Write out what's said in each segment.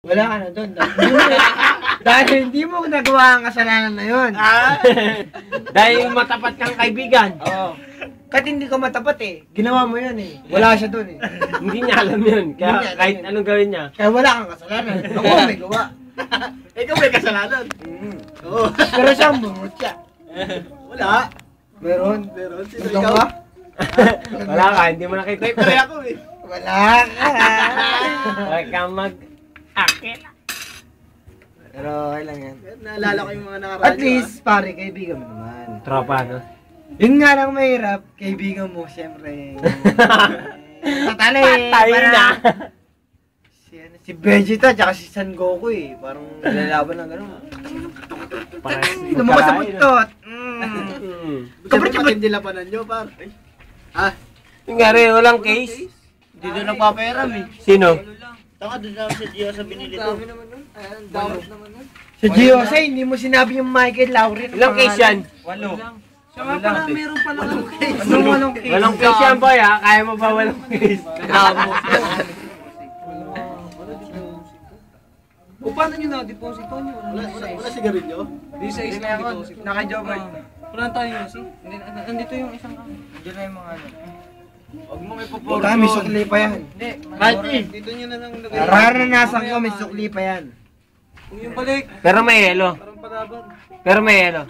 Wala ka na doon. Dahil hindi mo nagawa ang kasalanan na yun. Dahil matapat kang kaibigan. Oo. Kahit hindi ka matapat eh. Ginawa mo yun eh. Wala siya doon eh. Hindi niya alam yun. Kaya Hindi niya alam kahit yun. anong gawin niya. Kaya wala kang kasalanan. Ako may gawa. Ikaw may kasalanan. Oo. Pero siya ang bungot siya. Wala. Meron. Sino Ito ikaw? ka? Wala ka, hindi mo nakita. Pare ako eh. Wala ka. Huwag kang mag-akit. Pero okay lang yan. Naalala ko yung mga nakaraan. At least, pare, kaibigan mo naman. Tropa, no? Yun nga lang mahirap, kaibigan mo, syempre. Tatali. Patay na. Si Vegeta, tsaka si Son Goku eh. Parang nalalaban ng gano'n. Lumabas sa buntot. Siyempre matindi labanan nyo, par. Ah, Yung nga rin, walang case. hindi doon nagpapayaram eh. Sino? Taka doon lang sa Gio sa binili ko. Si Giose, hindi mo sinabi yung Michael Laurin. Ilang case yan? 8. Siya nga pala, meron pala ng case. Anong walang case? Walang case yan, boy, ha? Kaya mo ba walang case? O paano nyo na-deposito nyo? Wala sigarilyo? Di sa isang deposito. Naka-jobber. Wala tayo yun, si? Nandito yung isang Diyan na yung mga ano. Huwag mo may Huwag ka, may sukli pa yan. Hindi, Mati. dito nyo na lang lagay. Nararanasan ko, may sukli pa yan. Kung yung balik, Pero may yelo. parang palaban. Pero may yelo.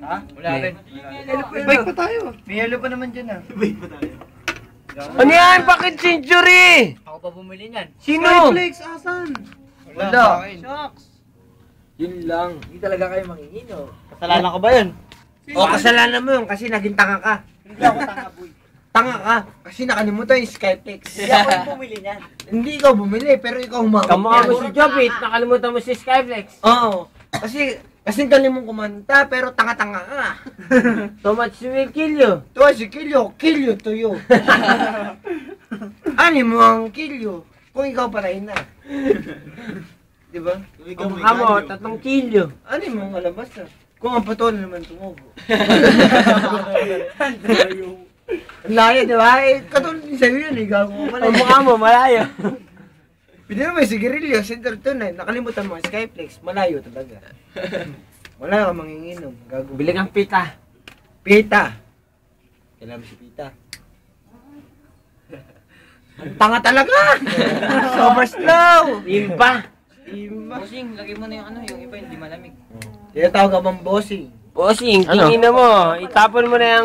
Ha? Wala May. rin. Bike pa tayo. May yelo pa naman dyan ah. Ano yan? Bakit century? Ako pa bumili niyan. Sino? Flex, asan? Wala. Shucks. Yun lang. Hindi talaga kayo mangingino. Kasalanan ko ba yun? O, kasalanan mo yun kasi naging tanga ka. Hindi ako tanga, boy. Tanga ka. Kasi nakalimutan yung Skypex. Hindi ako yung bumili niyan. Hindi ikaw bumili, pero ikaw humawak. Kamukha mo yan. si Jobit. Nakalimutan mo si Skyflex. Oo. Kasi galing mong kumanta, pero tanga-tanga ka. So much will kill you. Tuwa si kill you to you. Ano mo ang kill you? Kung ikaw patayin na. Diba? Kamukha mo, 3 kill you. Ano mo ang malabas na? Kung ang patol naman tumubo. Ang layo, diba? Eh, katulad din sa'yo yun eh. Gago ka pala. Kamukha mo, malayo. Pwede naman may sigarilyo, center to na. Nakalimutan mo ang Skyflex. Malayo talaga. Wala ka manginginom. Gago. Bili kang pita. Pita. Kailangan mo si Pita. Ang tanga talaga! Super slow! Imba. Bossing, lagay mo na yung ano, yung iba hindi malamig. Tinatawag ka bang bossing? Bossing, tingin na mo. Itapon mo na yung